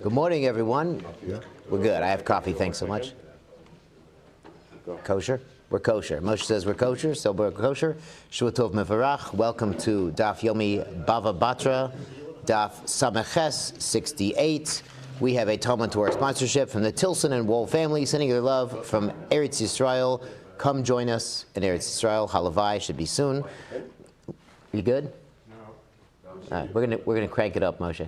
Good morning, everyone. We're good. I have coffee. Thanks so much. Kosher? We're kosher. Moshe says we're kosher, so we're kosher. Shua Tov Mevarach. Welcome to Daf Yomi Bava Batra, Daf Sameches 68. We have a Talmud to our sponsorship from the Tilson and Wool family, sending their love from Eretz Yisrael. Come join us in Eretz Yisrael. Halavai should be soon. You good? No. All right, we're gonna crank it up, Moshe.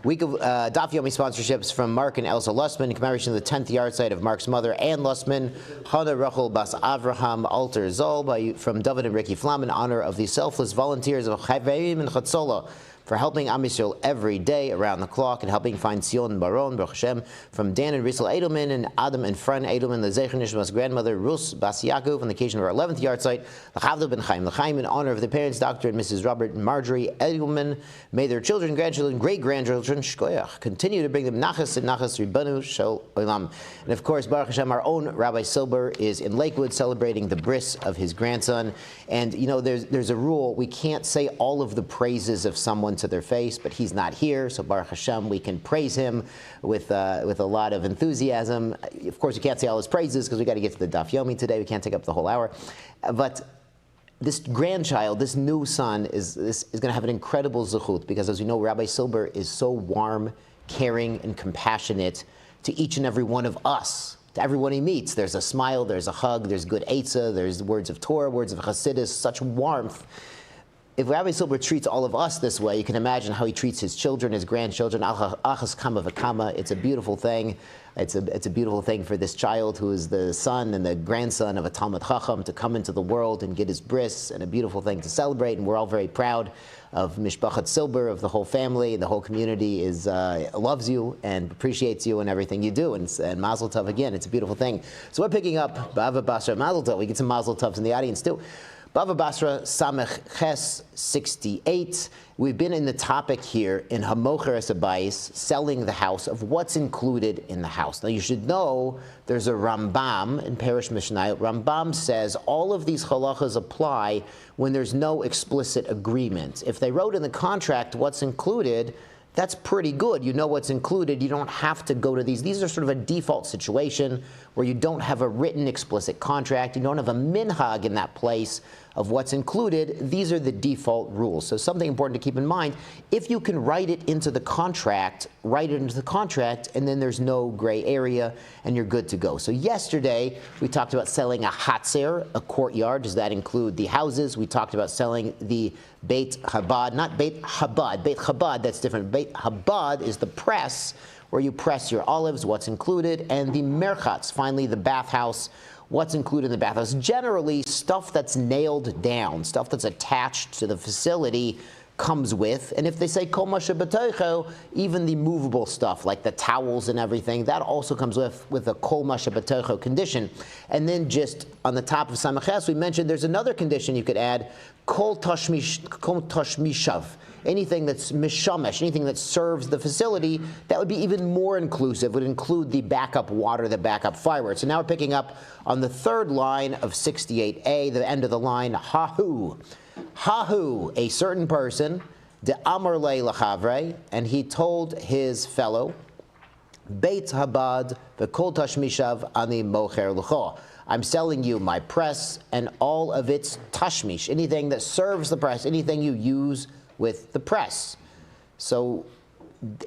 Week of Daf Yomi sponsorships from Mark and Elsa Lussman in commemoration of the 10th yard site of Mark's mother, Ann Lussman, Hana Rachel Bas Avraham Alter Zol, from David and Ricky Flam in honor of the selfless volunteers of Chaverim and Chatzola for helping Am Yisrael every day around the clock and helping find Sion Baron, Baruch Hashem, from Dan and Rissel Edelman and Adam and Fran Edelman, the Zecher Nishmas grandmother, Rus Bas Yaakov, on the occasion of our 11th yard site, L'chavdo ben Chaim, L'chaim, in honor of the parents, Dr. and Mrs. Robert and Marjorie Edelman. May their children, grandchildren, great-grandchildren, Shkoyach, continue to bring them Nachas and Nachas Ribanu Shel Olam. And of course, Baruch Hashem, our own Rabbi Silber is in Lakewood celebrating the bris of his grandson. And you know, there's a rule, we can't say all of the praises of someone to their face, but he's not here, so Baruch Hashem, we can praise him with a lot of enthusiasm. Of course, we can't say all his praises because we got to get to the Daf Yomi today. We can't take up the whole hour. But this grandchild, this new son, is going to have an incredible zechut because, as you know, Rabbi Silber is so warm, caring, and compassionate to each and every one of us. To everyone he meets, there's a smile, there's a hug, there's good eitzah, there's words of Torah, words of Hasidus, such warmth. If Rabbi Silber treats all of us this way, you can imagine how he treats his children, his grandchildren. Achas kama v'kama. It's a beautiful thing. It's a beautiful thing for this child who is the son and the grandson of a Talmud Chacham to come into the world and get his bris, and a beautiful thing to celebrate. And we're all very proud of Mishpachat Silber, of the whole family. The whole community loves you and appreciates you and everything you do. And Mazel Tov again. It's a beautiful thing. So we're picking up Bava Basra Mazel Tov. We get some Mazel Tovs in the audience too. Bava Basra Samech Ches 68. We've been in the topic here in Hamocher Esabais, selling the house, of what's included in the house. Now you should know there's a Rambam in Parish Mishnah. Rambam says all of these halachas apply when there's no explicit agreement. If they wrote in the contract what's included, that's pretty good. You know what's included. You don't have to go to these. These are sort of a default situation where you don't have a written explicit contract. You don't have a minhag in that place of what's included. These are the default rules. So something important to keep in mind, if you can write it into the contract, write it into the contract, and then there's no gray area, and you're good to go. So yesterday, we talked about selling a hatzer, a courtyard. Does that include the houses? We talked about selling the Beit Chabad, not Beit Chabad. Beit Chabad, that's different. Beit Chabad is the press where you press your olives, what's included, and the merchatz, finally the bathhouse, what's included in the bathhouse. Generally, stuff that's nailed down, stuff that's attached to the facility comes with, and if they say kol ma shebetocho, even the movable stuff like the towels and everything, that also comes with a kol ma shebetocho condition. And then just on the top of Samaches, we mentioned there's another condition you could add, kol tashmishav. Anything that's mishamesh, anything that serves the facility, that would be even more inclusive, would include the backup water, the backup firewood. So now we're picking up on the third line of 68a, the end of the line, hahu. Hahu, a certain person, de amar le lachavre, and he told his fellow, Beit Habad v'kol tashmishav ani mocher l'cho. I'm selling you my press and all of its tashmish, anything that serves the press, anything you use with the press. So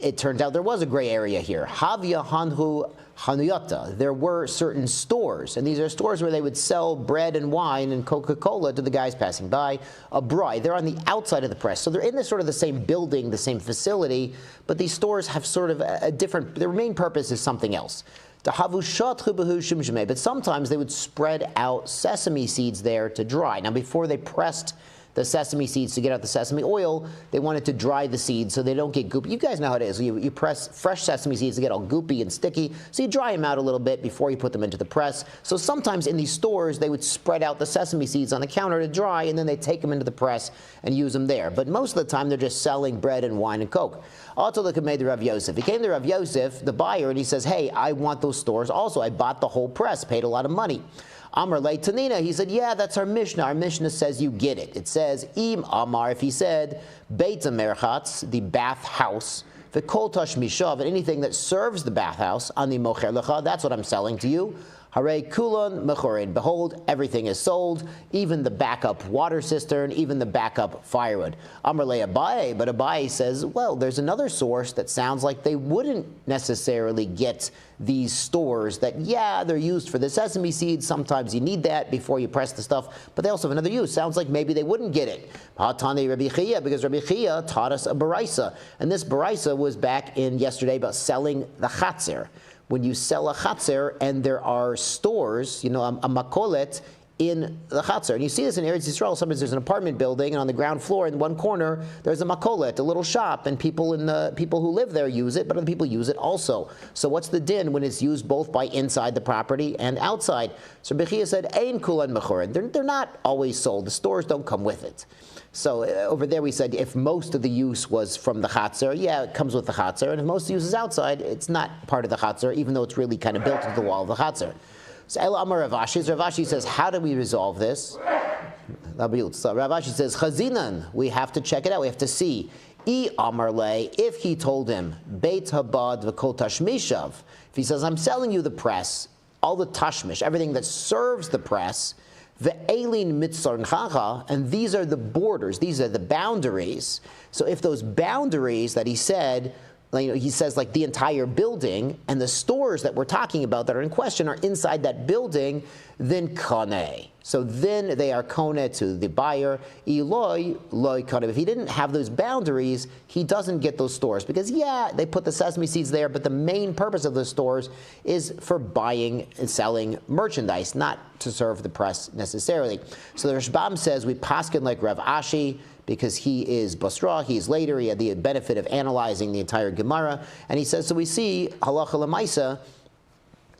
it turns out there was a gray area here. Havia hanhu hanuyata. There were certain stores, and these are stores where they would sell bread and wine and Coca-Cola to the guys passing by. A bride. They're on the outside of the press, so they're in sort of the same building, the same facility, but these stores have sort of a different. Their main purpose is something else. But sometimes they would spread out sesame seeds there to dry. Now, before they pressed the sesame seeds to get out the sesame oil, they wanted to dry the seeds so they don't get goopy. You guys know how it is. You press fresh sesame seeds to get all goopy and sticky, so you dry them out a little bit before you put them into the press. So sometimes in these stores, they would spread out the sesame seeds on the counter to dry, and then they take them into the press and use them there. But most of the time, they're just selling bread and wine and Coke. Also, look at the Rav Yosef. He came to Rav Yosef, the buyer, and he says, hey, I want those stores also. I bought the whole press, paid a lot of money. Amar le Tanina, he said, yeah, that's our Mishnah. Our Mishnah says you get it. It says, Im Amar, if he said, Beit Merchatz, the bath house, V'kol tashmishav, and anything that serves the bathhouse, ani mocher lecha, that's what I'm selling to you. Hare kulon mechorin. Behold, everything is sold, even the backup water cistern, even the backup firewood. Amar le Abaye, but Abaye says, well, there's another source that sounds like they wouldn't necessarily get these stores that, yeah, they're used for the sesame seeds. Sometimes you need that before you press the stuff, but they also have another use. Sounds like maybe they wouldn't get it. Hatani Rabbi Chia, because Rabbi Chia taught us a baraisa, and this baraisa was back in yesterday about selling the chatzer. When you sell a chatzer and there are stores, a makolet in the chatzer. And you see this in Eretz Yisrael. Sometimes there's an apartment building, and on the ground floor in one corner, there's a makolet, a little shop, and people who live there use it, but other people use it also. So what's the din when it's used both by inside the property and outside? So Bechia said, Ein kulan mechorin. They're not always sold. The stores don't come with it. So over there we said if most of the use was from the chatzer, yeah, it comes with the chatzer. And if most of the use is outside, it's not part of the chatzer, even though it's really kind of built into the wall of the chatzer. So El Amar Rav Ashi says, how do we resolve this? So Rav Ashi says, Chazinan, we have to check it out. We have to see. I Amar Le, if he told him, Beit Habad v'kol tashmishav, if he says, I'm selling you the press, all the tashmish, everything that serves the press, the Elin Mitzarnchacha, and these are the borders, these are the boundaries. So if those boundaries that he said, he says like the entire building, and the stores that we're talking about that are in question are inside that building, then kone. So then they are kone to the buyer. Eloi, loy kone. If he didn't have those boundaries, he doesn't get those stores. Because yeah, they put the sesame seeds there, but the main purpose of those stores is for buying and selling merchandise, not to serve the press necessarily. So the Rashbam says we paskin like Rav Ashi, because he is Basra, he is later, he had the benefit of analyzing the entire Gemara, and he says, so we see, halacha l'maisa,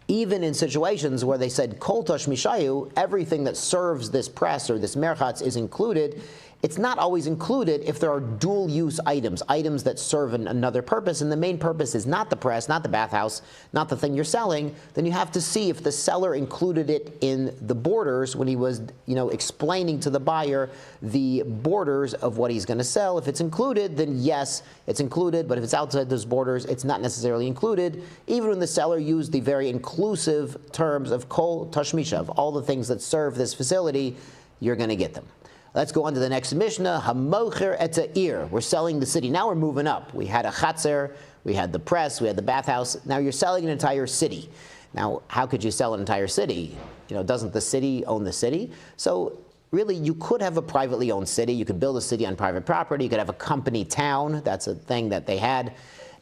even in situations where they said, kol tashmishayu, everything that serves this press or this merchatz is included, it's not always included if there are dual-use items that serve another purpose, and the main purpose is not the press, not the bathhouse, not the thing you're selling. Then you have to see if the seller included it in the borders when he was, explaining to the buyer the borders of what he's going to sell. If it's included, then yes, it's included, but if it's outside those borders, it's not necessarily included, even when the seller used the very inclusive terms of kol tashmishav, all the things that serve this facility, you're going to get them. Let's go on to the next Mishnah. Hamocher et ha'ir. We're selling the city. Now we're moving up. We had a chatzer, we had the press, we had the bathhouse. Now you're selling an entire city. Now, how could you sell an entire city? Doesn't the city own the city? So really, you could have a privately owned city. You could build a city on private property. You could have a company town. That's a thing that they had.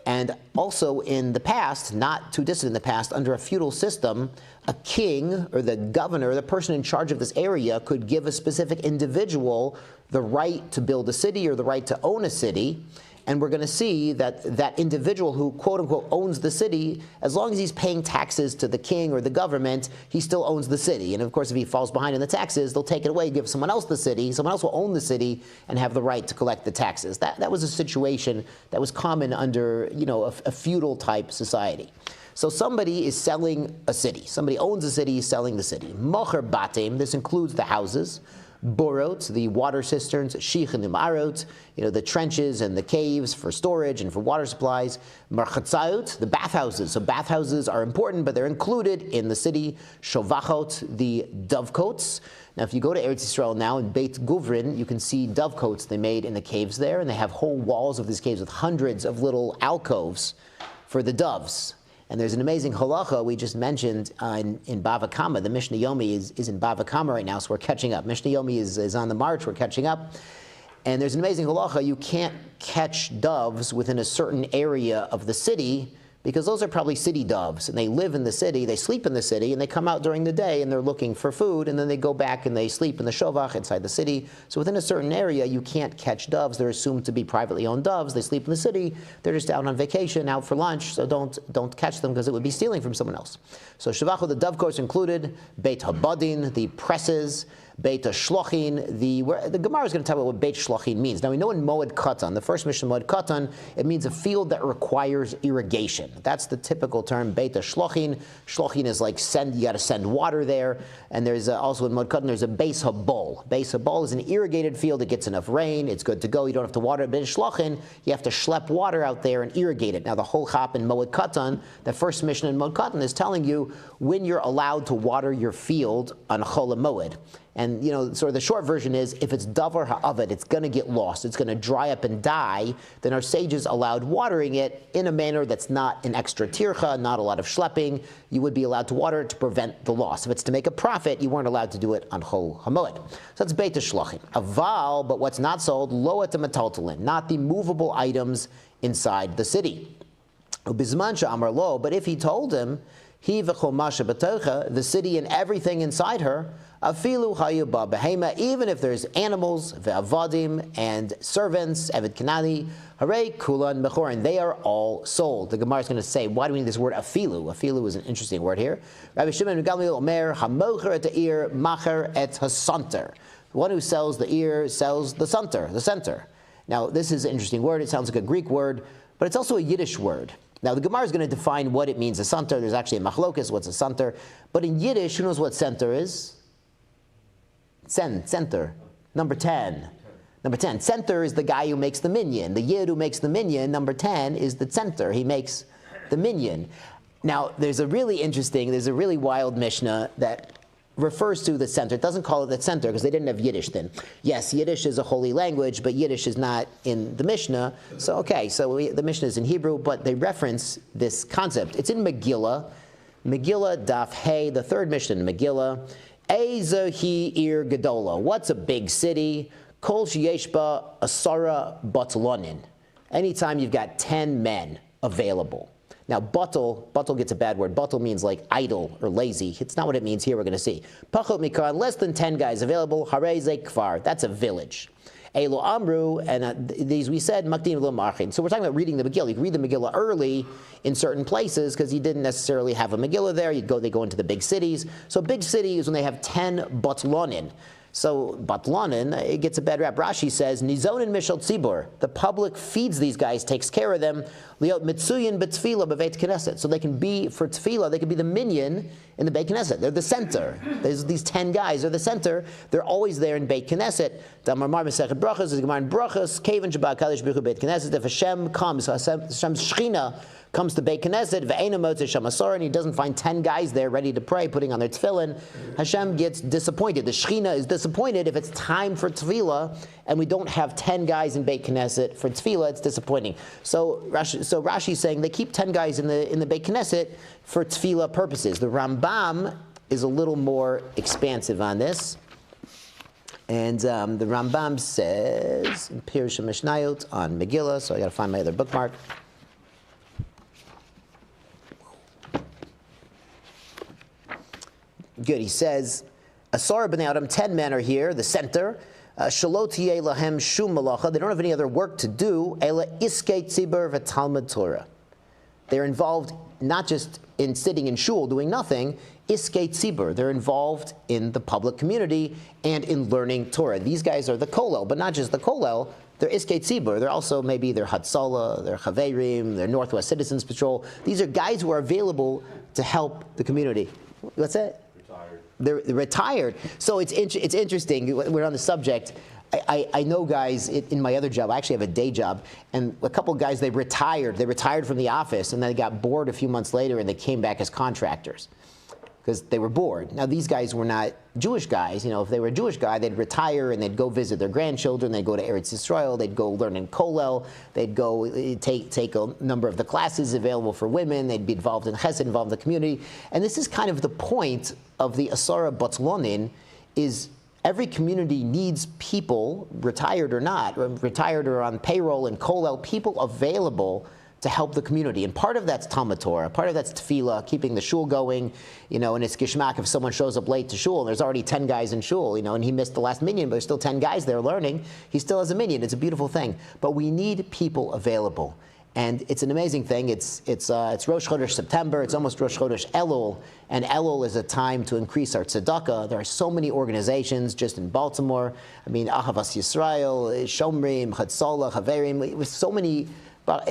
And also in the past, not too distant in the past, under a feudal system, a king or the governor, the person in charge of this area, could give a specific individual the right to build a city or the right to own a city. And we're going to see that that individual who, quote unquote, owns the city, as long as he's paying taxes to the king or the government, he still owns the city. And of course, if he falls behind in the taxes, they'll take it away, give someone else the city. Someone else will own the city and have the right to collect the taxes. That was a situation that was common under, a feudal type society. So somebody is selling a city. Somebody owns a city, selling the city. Mocher batim, this includes the houses. Borot, the water cisterns, shichim arot, the trenches and the caves for storage and for water supplies. Marchatzayot, the bathhouses. So bathhouses are important, but they're included in the city. Shovachot, the dovecotes. Now, if you go to Eretz Yisrael now in Beit Guvrin, you can see dovecotes they made in the caves there, and they have whole walls of these caves with hundreds of little alcoves for the doves. And there's an amazing halacha we just mentioned in Bava Kama. The Mishnah Yomi is in Bava Kama right now, so we're catching up. Mishnah Yomi is on the march, we're catching up. And there's an amazing halacha, you can't catch doves within a certain area of the city, because those are probably city doves, and they live in the city, they sleep in the city, and they come out during the day and they're looking for food, and then they go back and they sleep in the shovach inside the city. So within a certain area, you can't catch doves. They're assumed to be privately owned doves. They sleep in the city. They're just out on vacation, out for lunch, so don't catch them because it would be stealing from someone else. So shavachot, the dovecotes included, Beit Habadin, the presses, Beit Shlochin. The Gemara is going to tell you what Beit Shlochin means. Now we know in Moed Katan, the first Mishnah Moed Katan, it means a field that requires irrigation. That's the typical term, Beit Shlochin. Shlochin is like you got to send water there. And there's also in Moed Katan, there's a Beis Habol. Beis Habol is an irrigated field that gets enough rain. It's good to go. You don't have to water it. But in Shlochin, you have to schlep water out there and irrigate it. Now the whole chap in Moed Katan, the first Mishnah in Moed Katan is telling you when you're allowed to water your field on Chol Moed. And sort of the short version is, if it's davar ha'avad, it's going to get lost. It's going to dry up and die. Then our sages allowed watering it in a manner that's not an extra tircha, not a lot of schlepping. You would be allowed to water it to prevent the loss. If it's to make a profit, you weren't allowed to do it on Chol HaMoed. So that's Beit Shlochin. Aval, but what's not sold, lo et metaltalin, not the movable items inside the city. Ubizman she'amar lo, but if he told him, he v'chol masha b'tocha, the city and everything inside her, afilu hayuba behema, even if there's animals, ve'avadim, and servants, eved kanani, hare kulan mechorin, they are all sold. The Gemara is going to say, why do we need this word afilu? Afilu is an interesting word here. Rabbi Shimon ben Gamliel omer, hamocher et ha'ir, macher et hasanter. The one who sells the ear sells the santer, the center. Now, this is an interesting word. It sounds like a Greek word, but it's also a Yiddish word. Now, the Gemara is going to define what it means, a santer. There's actually a machlokas, what's a santer. But in Yiddish, who knows what center is? Center. Number 10. Number 10. Center is the guy who makes the minyan. The Yid who makes the minyan, number 10, is the center. He makes the minyan. Now, there's a really wild Mishnah that refers to the center. It doesn't call it the center because they didn't have Yiddish then. Yes, Yiddish is a holy language, but Yiddish is not in the Mishnah. So the Mishnah is in Hebrew, but they reference this concept. It's in Megillah. Megillah Daf Hey, the third Mishnah in Megillah. Ezahi ir Gedola. What's a big city? Kol sheyeshba asara batlonin. Anytime you've got 10 men available. Now, batal gets a bad word. Batal means like idle or lazy. It's not what it means here, we're going to see. Pachot mikar, less than 10 guys available. Harei ze kfar, that's a village. Elo amru, and these we said, makdim lo marchin. So we're talking about reading the Megillah. You can read the Megillah early in certain places because you didn't necessarily have a Megillah there. They go into the big cities. So big cities when they have 10 batlonin. So batlanin, it gets a bad rap. Rashi says, Nizonin mishal tzibur. The public feeds these guys, takes care of them. Liot mitzuyin b'tfila b'veit knesset. So they can be, for tefillah, they can be the minyan in the Beit Knesset. They're the center. There's these 10 guys are the center. They're always there in Beit Knesset. Damar Masechet Brachos is Gemara in Brachos. Kevin Shabbat Kadosh B'chu Beit Knesset. If Hashem comes, Hashem's Shechina comes to Beit Knesset, and he doesn't find 10 guys there ready to pray, putting on their tefillin, Hashem gets disappointed. The Shechina is disappointed if it's time for tefillah, and we don't have 10 guys in Beit Knesset for tefillah, it's disappointing. So Rashi is saying they keep 10 guys in the Beit Knesset for tefillah purposes. The Rambam is a little more expansive on this. And the Rambam says, in Pirush HaMishnayot on Megillah, so I got to find my other bookmark. Good, he says, Asara b'nei Adam, 10 men are here, the center. Shalot yeh lahem shum malacha. They don't have any other work to do. Ela iskei tzibur v'talmud Torah. They're involved not just in sitting in shul doing nothing. Iskei tzibur. They're involved in the public community and in learning Torah. These guys are the kollel, but not just the kollel. They're iskei tzibur. They're also maybe they're Hatzalah, they're Chaverim, they're Northwest Citizens Patrol. These are guys who are available to help the community. What's that? They're retired. So it's interesting. We're on the subject. I know guys in my other job. I actually have a day job, and a couple of guys, they retired. They retired from the office, and then they got bored a few months later, and they came back as contractors because they were bored. Now, these guys were not Jewish guys. If they were a Jewish guy, they'd retire, and they'd go visit their grandchildren. They'd go to Eretz Yisrael. They'd go learn in Kollel. They'd go take a number of the classes available for women. They'd be involved in Chesed, involved in the community. And this is kind of the point of the Asara Batlonin, is every community needs people, retired or not, retired or on payroll in Kollel, people available to help the community. And part of that's Talmud Torah, part of that's tefillah, keeping the shul going, and it's gishmak if someone shows up late to shul, and there's already 10 guys in shul, and he missed the last minyan, but there's still 10 guys there learning, he still has a minyan. It's a beautiful thing. But we need people available. And it's an amazing thing. It's Rosh Chodesh September. It's almost Rosh Chodesh Elul, and Elul is a time to increase our tzedakah. There are so many organizations just in Baltimore. I mean, Ahavas Yisrael, Shomrim, Chatzolah, Haverim. With so many, but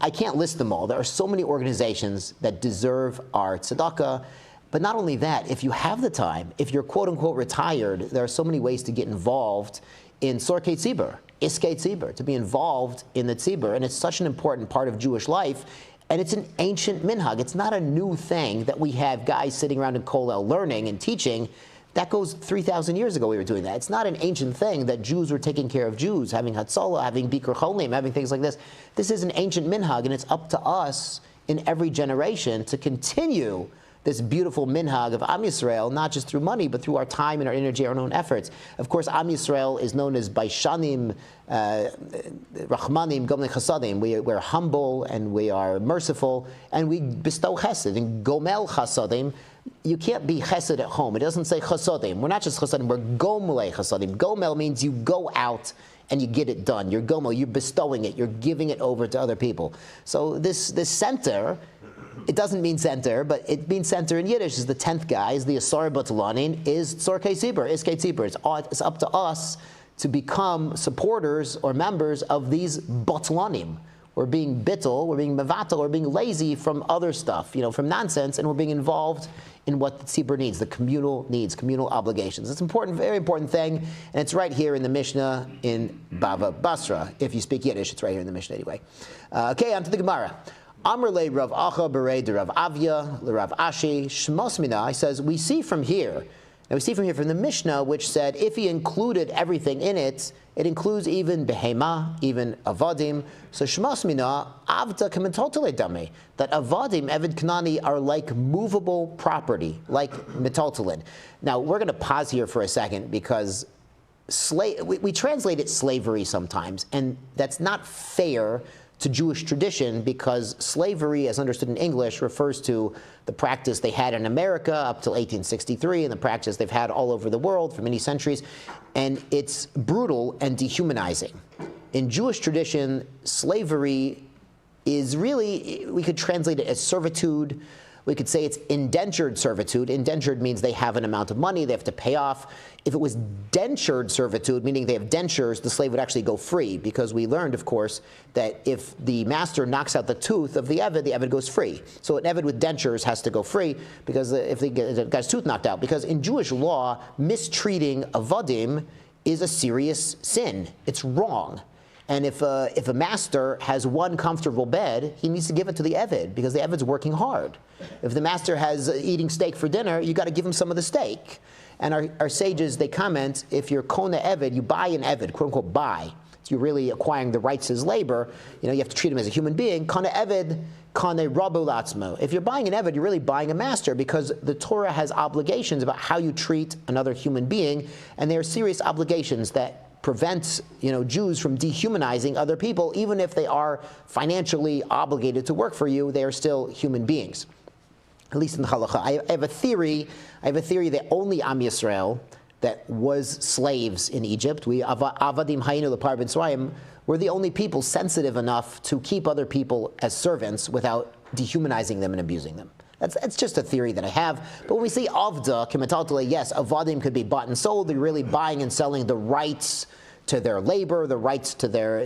I can't list them all. There are so many organizations that deserve our tzedakah. But not only that, if you have the time, if you're quote unquote retired, there are so many ways to get involved in Sorkei Tzibur, Iskei Tzibur, to be involved in the Tzibur. And it's such an important part of Jewish life. And it's an ancient minhag. It's not a new thing that we have guys sitting around in Kollel learning and teaching. That goes 3,000 years ago we were doing that. It's not an ancient thing that Jews were taking care of Jews, having Hatzalah, having Bikur Cholim, having things like this. This is an ancient minhag, and it's up to us in every generation to continue this beautiful minhag of Am Yisrael, not just through money, but through our time and our energy, our own efforts. Of course, Am Yisrael is known as Baishanim, Rachmanim, Gomle Chasadim. We're humble and we are merciful, and we bestow chesed. And Gomel Chasadim, you can't be chesed at home. It doesn't say chasadim. We're not just chasadim, we're gomle chasadim. Gomel means you go out and you get it done. You're gomel, you're bestowing it, you're giving it over to other people. So this center, it doesn't mean center, but it means center in Yiddish. Is the 10th guy, is the Asar Batalanin, is Tzorkei Tzibur, Iskei Tzibur. It's up to us to become supporters or members of these Batalanim. We're being bittul, we're being mevatel, we're being lazy from other stuff, from nonsense, and we're being involved in what the tzibur needs, the communal needs, communal obligations. It's important, very important thing, and it's right here in the Mishnah in Bava Basra. If you speak Yiddish, it's right here in the Mishnah anyway. Okay, on to the Gemara. Amr le Rav Acha Berei de Rav Avya le Rav Ashi Shmos Mina. He says we see from here from the Mishnah, which said if he included everything in it, it includes even behema, even avadim. So Shmos Mina avda kamitotele dame, that avadim eved kanani are like movable property, like mitotelen. Now we're going to pause here for a second because we translate it slavery sometimes, and that's not fair to Jewish tradition, because slavery, as understood in English, refers to the practice they had in America up till 1863 and the practice they've had all over the world for many centuries. And it's brutal and dehumanizing. In Jewish tradition, slavery is really, we could translate it as servitude. We could say it's indentured servitude. Indentured means they have an amount of money they have to pay off. If it was dentured servitude, meaning they have dentures, the slave would actually go free, because we learned, of course, that if the master knocks out the tooth of the eved goes free. So an eved with dentures has to go free, because if the guy's tooth knocked out. Because in Jewish law, mistreating avadim is a serious sin. It's wrong. And if a master has one comfortable bed, he needs to give it to the eved, because the eved's working hard. If the master has eating steak for dinner, you got to give him some of the steak. And our sages, they comment, if you're kona eved, you buy an eved, quote unquote buy. So you're really acquiring the rights as labor. You have to treat him as a human being. Kona eved, kane rabu latzmo. If you're buying an eved, you're really buying a master, because the Torah has obligations about how you treat another human being, and there are serious obligations that prevent Jews from dehumanizing other people. Even if they are financially obligated to work for you, they are still human beings. At least in the halacha. I have a theory that only Am Yisrael that was slaves in Egypt, we avadim hayinu lepar b'Mitzrayim, were the only people sensitive enough to keep other people as servants without dehumanizing them and abusing them. That's just a theory that I have. But when we say avda kimetaltele, yes, avadim could be bought and sold. They're really buying and selling the rights to their labor, the rights to their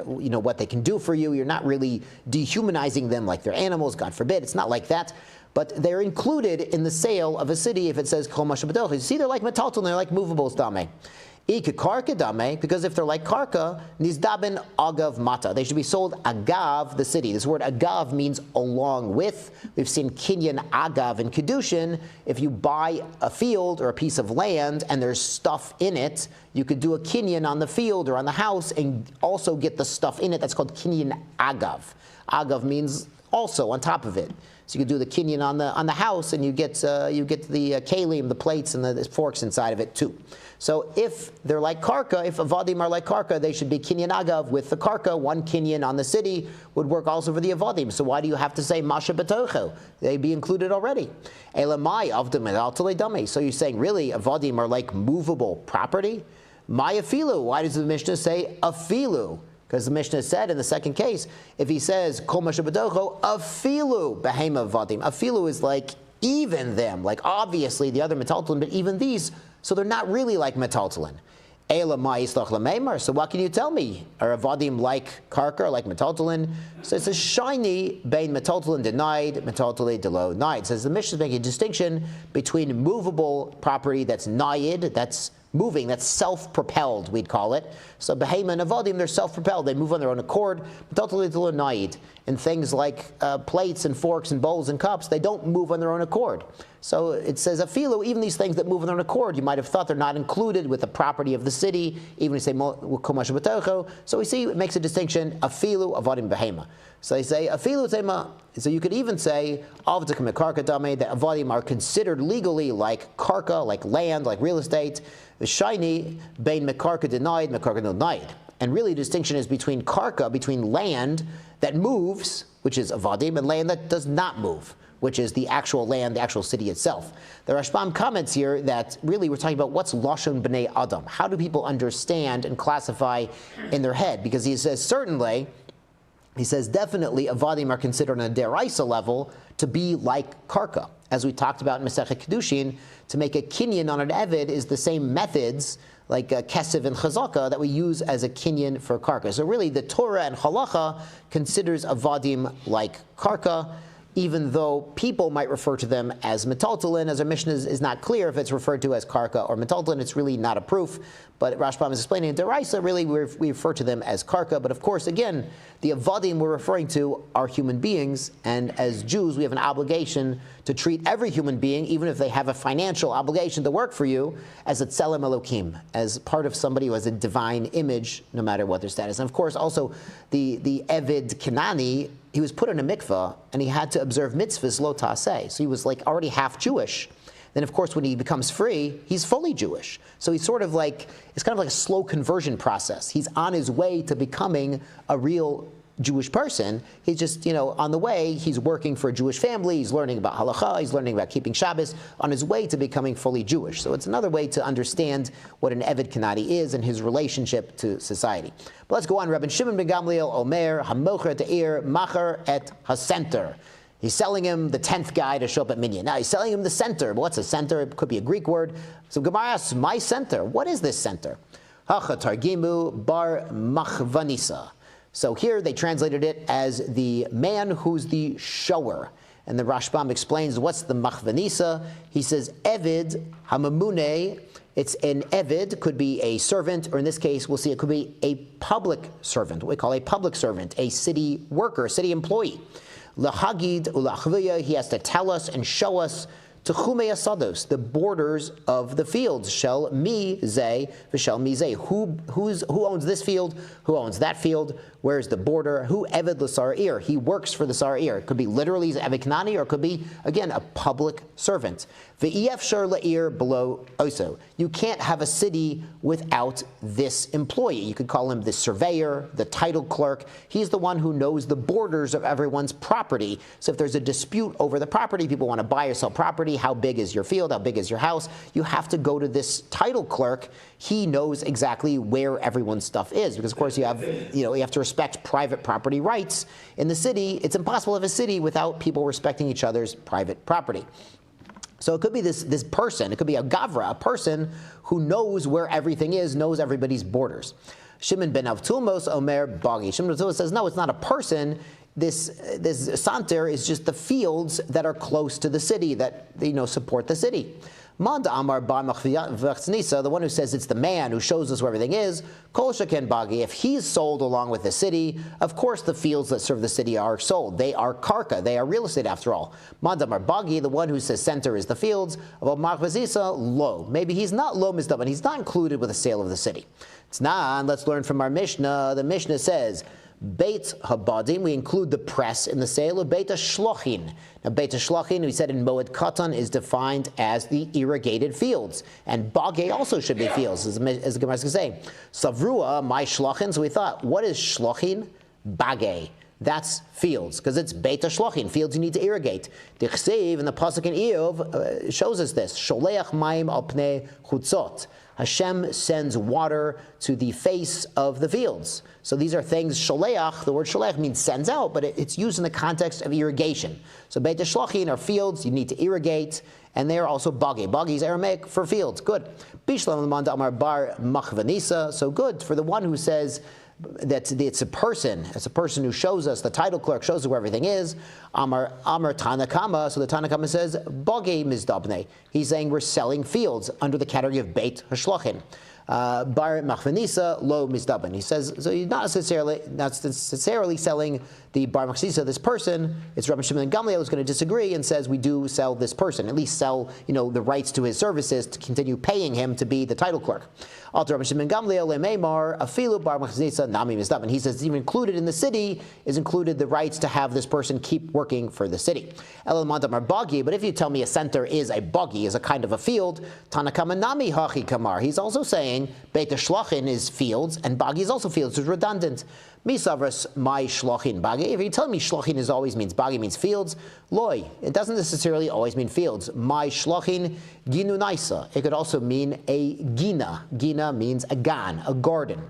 what they can do for you. You're not really dehumanizing them like they're animals, God forbid. It's not like that. But they're included in the sale of a city if it says kol ma shebedoch. You see, they're like metalton, they're like movables dame. Karka dame, because if they're like karka, nizdaben agav mata. They should be sold agav the city. This word agav means along with. We've seen kinyan agav in kedushin. If you buy a field or a piece of land and there's stuff in it, you could do a kinyan on the field or on the house and also get the stuff in it. That's called kinyan agav. Agav means also on top of it. So you could do the kinyan on the house, and you get the kalim, the plates, and the forks inside of it too. So if they're like karka, if avadim are like karka, they should be kinyan agav with the karka. One kinyan on the city would work also for the avadim. So why do you have to say masha betocho? They'd be included already. Elamai avdim elaltele dame. So you're saying really avadim are like movable property? My afilu. Why does the Mishnah say afilu? Because the Mishnah said in the second case, if he says, Kol ma shebedocho, afilu behema vadim. Afilu is like even them, like obviously the other metaltalin, but even these, so they're not really like metaltalin. So what can you tell me? Are avadim like karka, like metaltalin? So it's a shiny bein metaltalin denied, metaltalin delo nied. Says the Mishnah is making a distinction between movable property that's nayid, that's moving, that's self-propelled, we'd call it. So behema and avadim, they're self-propelled, they move on their own accord. Metaltalin delo nied. And things like plates and forks and bowls and cups, they don't move on their own accord. So it says afilu, even these things that move on their own accord, you might have thought they're not included with the property of the city, even if you say komash b'tocho. So we see it makes a distinction, afilu avadim behema. So they say afilu tema. So you could even say avdakim karka dame, that avadim are considered legally like karka, like land, like real estate. The shiny bein mekarka denied, mekarka denied. And really the distinction is between karka, between land that moves, which is avadim, and land that does not move, which is the actual land, the actual city itself. The Rashbam comments here that really we're talking about what's Lashon B'nai Adam. How do people understand and classify in their head? Because he says certainly, he says definitely avadim are considered on a deraisa level to be like karka. As we talked about in Masechet Kedushin, to make a kinyan on an eved is the same methods like kesef and chazaka that we use as a kinyan for karka. So really the Torah and halacha considers avadim like karka, even though people might refer to them as metaltalin, as our Mishnah is not clear if it's referred to as karka or metaltalin. It's really not a proof. But Rashbam is explaining in Deraisa, really we refer to them as karka. But of course, again, the avadim we're referring to are human beings, and as Jews, we have an obligation to treat every human being, even if they have a financial obligation to work for you, as a tselem elokim, as part of somebody who has a divine image, no matter what their status. And of course, also the Evid Kenani, he was put in a mikveh, and he had to observe mitzvahs lo taseh. So he was like already half Jewish. Then of course when he becomes free, he's fully Jewish. So he's sort of like, it's kind of like a slow conversion process. He's on his way to becoming a real Jewish person. He's just, on the way, he's working for a Jewish family, he's learning about halacha, he's learning about keeping Shabbos, on his way to becoming fully Jewish. So it's another way to understand what an Eved Kenani is and his relationship to society. But let's go on. Rabbi Shimon ben Gamliel, Omer, Hamocher Te'ir, Macher et Hasenter. He's selling him the 10th guy to show up at Minyan. Now he's selling him the center. But what's a center? It could be a Greek word. So Gemara asks, my center, what is this center? Hacha Targimu bar machvanisa. So here they translated it as the man who's the shower. And the Rashbam explains what's the machvanisa. He says, Evid hamamune. It's an Evid, could be a servant, or in this case, we'll see it could be a public servant, what we call a public servant, a city worker, city employee. Lahagid ulachviya, he has to tell us and show us Techume asados, the borders of the fields. Shel mi zeh v'shel mi zeh. Who owns this field? Who owns that field? Where's the border? Who eved l'sar'ir? He works for the sar'ir. It could be literally he's eved Knani, or it could be, again, a public servant. V'efshar la'ir below oso. You can't have a city without this employee. You could call him the surveyor, the title clerk. He's the one who knows the borders of everyone's property. So if there's a dispute over the property, people want to buy or sell property, how big is your field, how big is your house, you have to go to this title clerk. He knows exactly where everyone's stuff is, because of course you have to respect private property rights in the city. It's impossible to have a city without people respecting each other's private property. So it could be this person, it could be a gavra, a person who knows where everything is, knows everybody's borders. Shimon ben Avtulmos Omer Bagi. Shimon ben Avtulmos says, no, it's not a person. This santer is just the fields that are close to the city, that support the city. Mad Amar Bar Machvanisa, the one who says it's the man who shows us where everything is, Kol Sheken Bagi, if he's sold along with the city, of course the fields that serve the city are sold. They are karka, they are real estate after all. Mad Amar Bagi, the one who says center is the fields, of Machvanisa, lo. Maybe he's not lo mizdaban, he's not included with the sale of the city. It's not, let's learn from our Mishnah. The Mishnah says, Beit Habadim, we include the press in the sale of Beit HaShlochin. Now Beit HaShlochin, we said in Moed Katan, is defined as the irrigated fields. And Bagay also should be fields, as the Gemara is going to say. Savrua, my Shlochin, so we thought, what is Shlochin? Bagay. That's fields, because it's Beit HaShlochin, fields you need to irrigate. The Chsev in the Pasuk in Eov shows us this. Sholeach Maim al Pnei Chutzot. Hashem sends water to the face of the fields. So these are things, sholeach, the word sholeach means sends out, but it's used in the context of irrigation. So beit shlachin are fields, you need to irrigate, and they are also bagi. Bagi is Aramaic for fields. Good. Bishlam l'manda amar bar machvanisa. So good for the one who says that it's a person who shows us, the title clerk shows us where everything is. Amar Tanakama, so the Tanakama says, Bagi mizdabne. He's saying we're selling fields under the category of Beit Hashlachin. Bar Machvanisa lo mizdabin. He says, so he's not necessarily selling the Bar Machvanisa, this person. It's Rabbi Shimon Gamliel who's going to disagree and says we do sell this person, at least sell the rights to his services to continue paying him to be the title clerk. Alter Rabbi Shimon Gamliel lemeimar afilu Bar Machvanisa nami mizdabin. He says even included in the city is included the rights to have this person keep working for the city. Elul mandamar bagi, but if you tell me a center is a bagi, is a kind of a field, Tanakama nami hachi kamar. He's also saying Beit Shlachin is fields, and Bagi is also fields. It's redundant. Misavras my Shlachin Bagi. If you tell me Shlachin is always means Bagi means fields, loy. It doesn't necessarily always mean fields. My Shlachin ginunaisa. It could also mean a gina. Gina means a gan, a garden.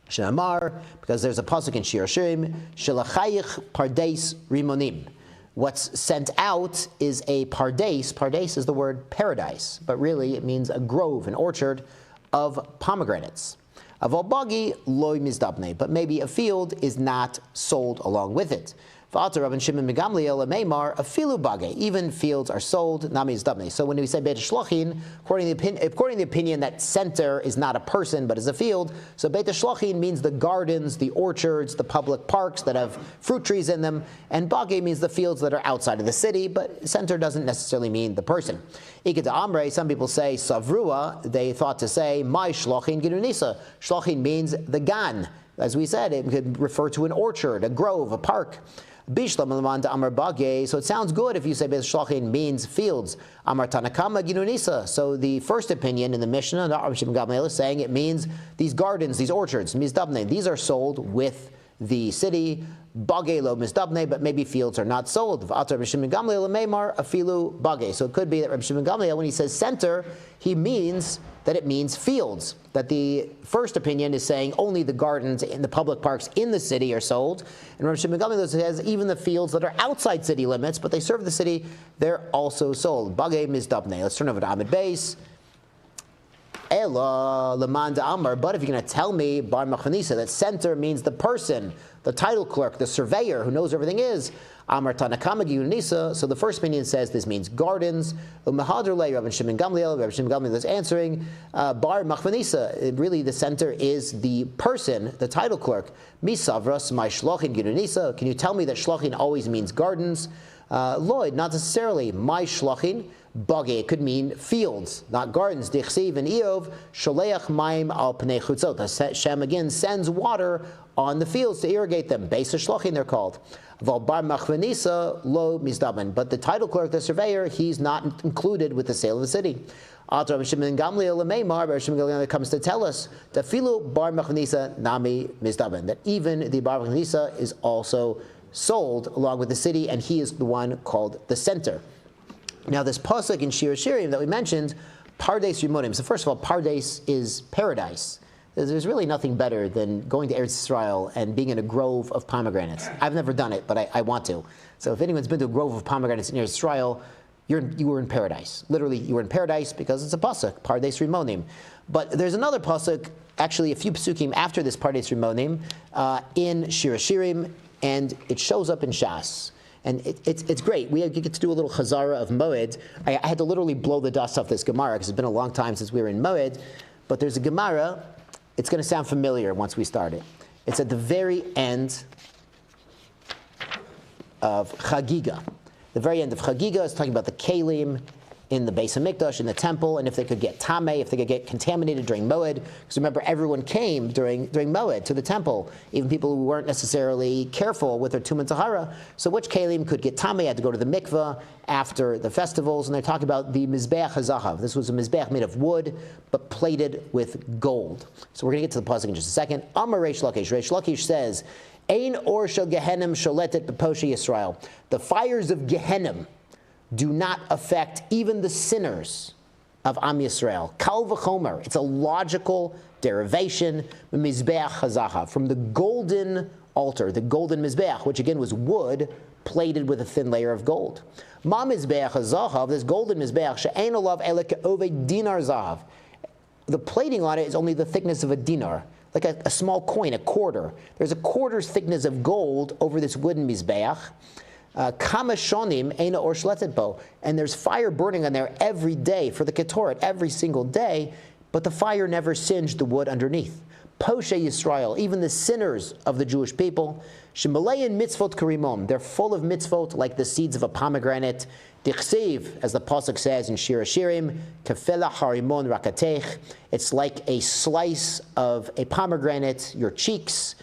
Shenamar, because there's a pasuk in Shir Hashirim, Shelachayich Pardes Rimonim. What's sent out is a pardes. Pardes is the word paradise, but really it means a grove, an orchard of pomegranates. Aval bagi loy mizdabne, but maybe a field is not sold along with it. V'atar Rabban Shimon Megamliel lemeimar afilu bagi, even fields are sold, nami mizdabne. So when we say Beit Shlachin, according to the opinion that center is not a person but is a field, so Beit Shlachin means the gardens, the orchards, the public parks that have fruit trees in them, and bagi means the fields that are outside of the city, but center doesn't necessarily mean the person. Ikeda Amre, some people say Savrua, they thought to say, my Shlachin Gidunisa. Shlachin means the gan. As we said, it could refer to an orchard, a grove, a park. Bishlam Lamanda Amar Bage. So it sounds good if you say Beit Shlachin means fields. Amar Tanakama Ginunisa. So the first opinion in the Mishnah, the Rabbi Shimon Gamliel, is saying it means these gardens, these orchards, mizdabne. These are sold with the city. Bage lo mizdabne, but maybe fields are not sold. V'atar Rabbi Shimon Gamliel lemeimar afilu bage. So it could be that Rabbi Shimon Gamliel, when he says center, he means that it means fields. That the first opinion is saying only the gardens in the public parks in the city are sold. And Rabbi Shimon Gamliel says even the fields that are outside city limits, but they serve the city, they're also sold. Bage mizdabne. Let's turn over to Ahmed Beis. Ela lemanda amar. But if you're going to tell me bar machanisa that center means the person, the title clerk, the surveyor who knows everything is amar tanakama giyunisa. So the first opinion says this means gardens. Umahadrle Rabbi Shimon Gamliel. Rabbi Shimon Gamliel is answering bar machanisa. Really, the center is the person, the title clerk. Misavras my shlachin giyunisa. Can you tell me that shlachin always means gardens? Lloyd, not necessarily. My shlachin. Bagi, it could mean fields, not gardens. Dichsiv and Eov, sholeach maim al pnei chutzot. Hashem again sends water on the fields to irrigate them. Beis Shlachin they're called. Val bar machvanisa lo mizdaben. But the title clerk, the surveyor, he's not included with the sale of the city. Rabbi Shimon Gamliel lemeimar, Rabbi Shimon Gamliel comes to tell us that filu bar machvanisa nami mizdaben. That even the bar machvanisa is also sold along with the city, and he is the one called the center. Now, this pasuk in Shir Hashirim that we mentioned, Pardes Rimonim. So first of all, Pardes is paradise. There's really nothing better than going to Eretz Yisrael and being in a grove of pomegranates. I've never done it, but I want to. So if anyone's been to a grove of pomegranates in Eretz Yisrael, you were in paradise. Literally, you were in paradise because it's a pasuk, Pardes Rimonim. But there's another pasuk, actually a few pasukim after this Pardes Rimonim, in Shir Hashirim, and it shows up in Shas. And it's great. We get to do a little chazara of Moed. I had to literally blow the dust off this Gemara because it's been a long time since we were in Moed. But there's a Gemara. It's going to sound familiar once we start it. It's at the very end of Chagiga. The very end of Chagiga is talking about the Kalim in the Beis HaMikdash, in the temple, and if they could get tameh, if they could get contaminated during Moed. Because remember, everyone came during Moed to the temple, even people who weren't necessarily careful with their Tum Tahara. So which Kalim could get tameh, had to go to the mikveh after the festivals, and they're talking about the Mizbeach HaZahav. This was a Mizbeach made of wood, but plated with gold. So we're going to get to the pasuk in just a second. Amar Reish Lakish. Reish Lakish says, Ein or shel Gehenim sholetet b'poshe Yisrael. The fires of Gehenim do not affect even the sinners of Am Yisrael. Kal v'chomer, it's a logical derivation, Mizbeach HaZahav, from the golden altar, the golden Mizbeach, which again was wood plated with a thin layer of gold. Ma Mizbeach HaZahav, this golden Mizbeach, she'ein olav elek ove dinar zahav. The plating on it is only the thickness of a dinar, like a small coin, a quarter. There's a quarter's thickness of gold over this wooden Mizbeach. Kama shonim eina or shletet bo, and there's fire burning on there every day for the ketoret, every single day, but the fire never singed the wood underneath. Poshe Yisrael, even the sinners of the Jewish people, shemalein mitzvot karimon, they're full of mitzvot like the seeds of a pomegranate. Dichsev, as the pasuk says in Shir Hashirim, kefela harimon rakatech, it's like a slice of a pomegranate, your cheeks.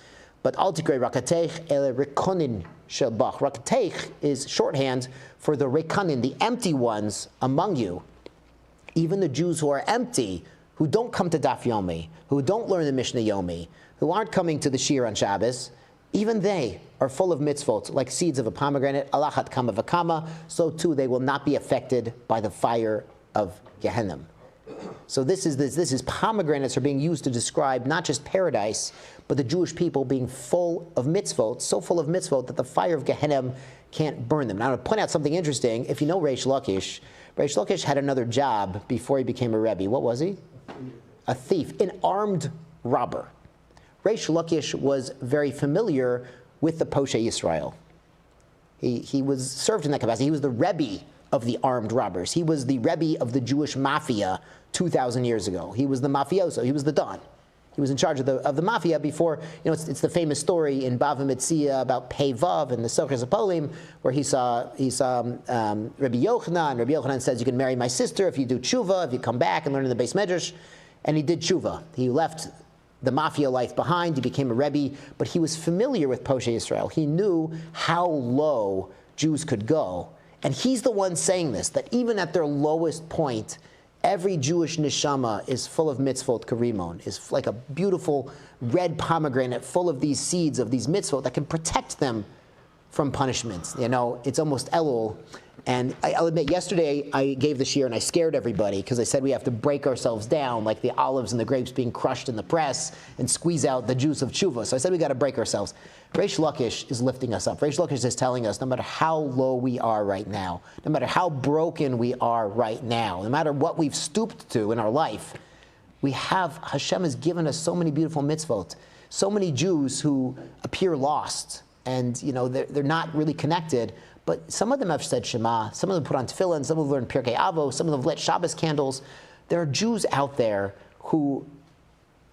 But al tikrei rakatech ele rekonin shelbach. Rakatech is shorthand for the rekanin, the empty ones among you. Even the Jews who are empty, who don't come to Daf Yomi, who don't learn the Mishnah Yomi, who aren't coming to the Shir on Shabbos, even they are full of mitzvot, like seeds of a pomegranate, alachat kama v'kama, so too they will not be affected by the fire of Gehenna. So this is pomegranates are being used to describe not just paradise, but the Jewish people being full of mitzvot, so full of mitzvot that the fire of Gehenna can't burn them. Now, I want to point out something interesting. If you know Reish Lakish had another job before he became a Rebbe. What was he? A thief, an armed robber. Reish Lakish was very familiar with the Poshe Yisrael. He was served in that capacity. He was the Rebbe of the armed robbers. He was the Rebbe of the Jewish mafia 2,000 years ago. He was the mafioso. He was the Don. He was in charge of the mafia before, it's the famous story in Bava Mitzia about Pei Vav and the Sochas Apolim, where he saw Rabbi Yochanan. Rabbi Yochanan says, you can marry my sister if you do tshuva, if you come back and learn in the Beis Medrash. And he did tshuva. He left the mafia life behind. He became a Rebbe, but he was familiar with Poshe Yisrael. He knew how low Jews could go. And he's the one saying this, that even at their lowest point, every Jewish neshama is full of mitzvot karimon, is like a beautiful red pomegranate full of these seeds of these mitzvot that can protect them from punishments. It's almost Elul. And I'll admit, yesterday I gave the shir and I scared everybody because I said we have to break ourselves down like the olives and the grapes being crushed in the press and squeeze out the juice of tshuva. So I said we got to break ourselves. Reish Lakish is lifting us up. Reish Lakish is telling us no matter how low we are right now, no matter how broken we are right now, no matter what we've stooped to in our life, Hashem has given us so many beautiful mitzvot, so many Jews who appear lost and they're not really connected. But some of them have said Shema, some of them put on tefillin, some of them learn Pirkei Avos, some of them lit Shabbos candles. There are Jews out there who,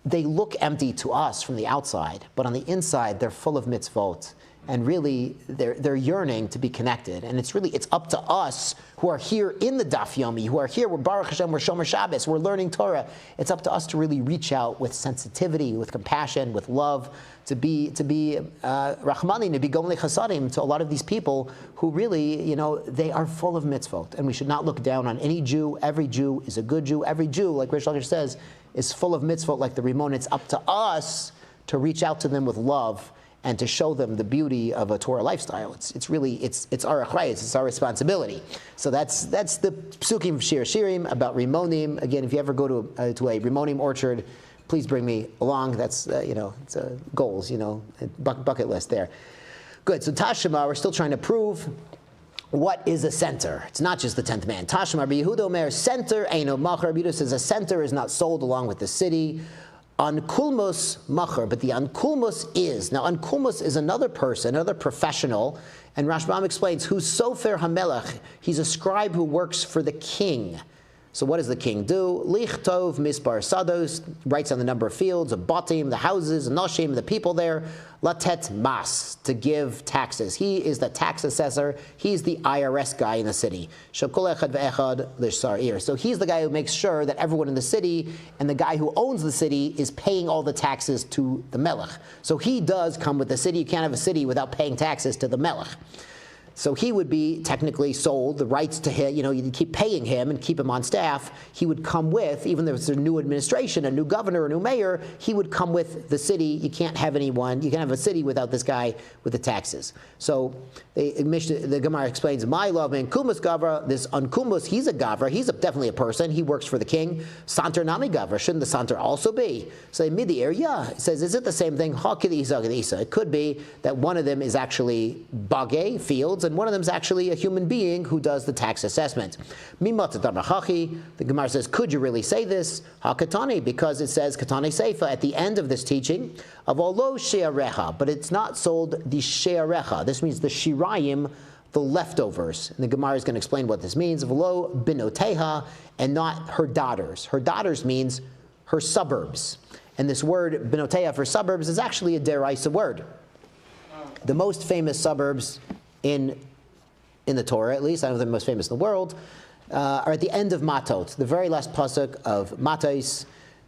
they look empty to us from the outside, but on the inside they're full of mitzvot. And really, they're yearning to be connected. And it's up to us who are here in the Daf Yomi, who are here, we're Baruch Hashem, we're Shomer Shabbos, we're learning Torah. It's up to us to really reach out with sensitivity, with compassion, with love, to be Rahmanim, to be Gomli Chasadim to a lot of these people who really, they are full of mitzvot. And we should not look down on any Jew. Every Jew is a good Jew. Every Jew, like Reish Lakish says, is full of mitzvot like the Rimon. It's up to us to reach out to them with love and to show them the beauty of a Torah lifestyle. It's our achrayus, it's our responsibility. So that's the psukim of Shir Shirim about Rimonim. Again, if you ever go to a Rimonim orchard, please bring me along. That's it's goals, bucket list there. Good. So Tashema, we're still trying to prove what is a center. It's not just the 10th man. Tashema, Rabbi Yehuda Omer, center eino machar. Rabbi Yehuda says a center is not sold along with the city. Ankulmus machar, but the ankulmus is. Now, ankulmus is another person, another professional, and Rashbam explains who's sofer hamelech. He's a scribe who works for the king. So what does the king do? Lichtov mispar sados, writes on the number of fields, of batim, the houses, noshim, the people there. Latet mas, to give taxes. He is the tax assessor. He's the IRS guy in the city. Shekol echad ve'echad l'sar'ir. So he's the guy who makes sure that everyone in the city and the guy who owns the city is paying all the taxes to the melech. So he does come with the city. You can't have a city without paying taxes to the melech. So he would be technically sold the rights to him. You keep paying him and keep him on staff. He would come with, even though it's a new administration, a new governor, a new mayor, he would come with the city. You can't have anyone, you can't have a city without this guy with the taxes. So the Gemara explains, my love, man, kumus gavra, this unkumus, he's a gavra, he's definitely a person, he works for the king. Santer nami gavra, shouldn't the santer also be? So midi yeah, it says, is it the same thing? It could be that one of them is actually bagay, fields, and one of them is actually a human being who does the tax assessment. The Gemara says, could you really say this? Hakatani, because it says, katani seifa, at the end of this teaching, of olo she'arecha, but it's not sold the she'arecha. This means the shirayim, the leftovers. And the Gemara is going to explain what this means. V'lo binoteha, and not her daughters. Her daughters means her suburbs. And this word binoteha for suburbs is actually a deraisa word. The most famous suburbs in the Torah, at least, I don't know if they're the most famous in the world, are at the end of Matot, the very last pasuk of Matos.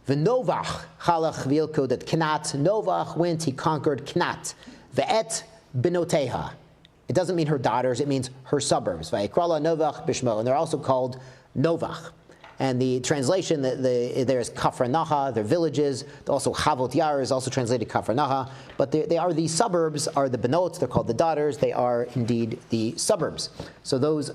V'novach chalach v'ilkud at Knat. Novach went, he conquered Knat. Ve'et binoteha. It doesn't mean her daughters, it means her suburbs. V'yikrala novach bishmo, and they're also called Novach. And the translation, there's Kafranaha, they're villages. Also Havot Yar is also translated Kafranaha. But they are the suburbs, are the benot, they're called the daughters. They are indeed the suburbs. So those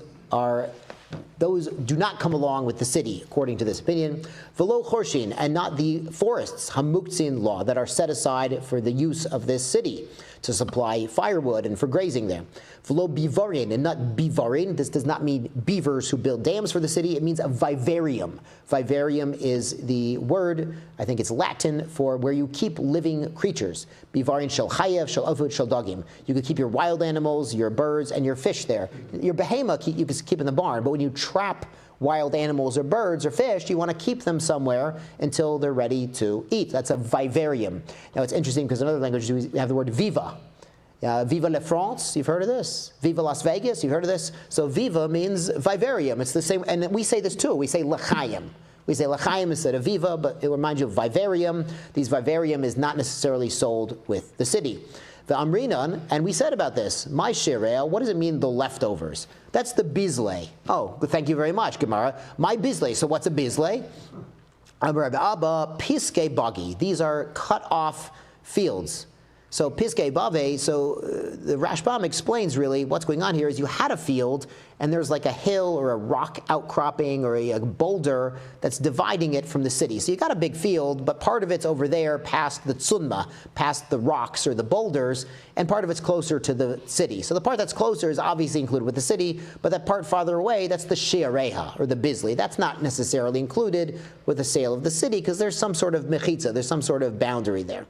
do not come along with the city, according to this opinion. Velo chorshin, and not the forests, hamuktzin law, that are set aside for the use of this city, to supply firewood and for grazing there. Velo bivarin, and not bivarin. This does not mean beavers who build dams for the city. It means a vivarium. Vivarium is the word, I think it's Latin, for where you keep living creatures. Bivarin shel chayev, shel avud, shel dagim. You could keep your wild animals, your birds, and your fish there. Your behemoth you can keep in the barn, but when you trap wild animals or birds or fish, you want to keep them somewhere until they're ready to eat. That's a vivarium. Now it's interesting because in other languages we have the word viva. Viva la France, you've heard of this? Viva Las Vegas, you've heard of this? So viva means vivarium. It's the same, and we say this too. We say l'chaim. We say l'chaim instead of viva, but it reminds you of vivarium. These vivarium is not necessarily sold with the city. The Amrinan, and we said about this, my shireh, what does it mean, the leftovers? That's the bizle. Oh, thank you very much, Gemara. My bizle, so what's a bizle? Amar Abba, piske bagi. These are cut off fields. So piske bave, so the Rashbam explains really what's going on here is you had a field and there's like a hill or a rock outcropping or a boulder that's dividing it from the city. So you got a big field, but part of it's over there past the tsunma, past the rocks or the boulders, and part of it's closer to the city. So the part that's closer is obviously included with the city, but that part farther away, that's the she'areha, or the bizli. That's not necessarily included with the sale of the city because there's some sort of mechitza, there's some sort of boundary there.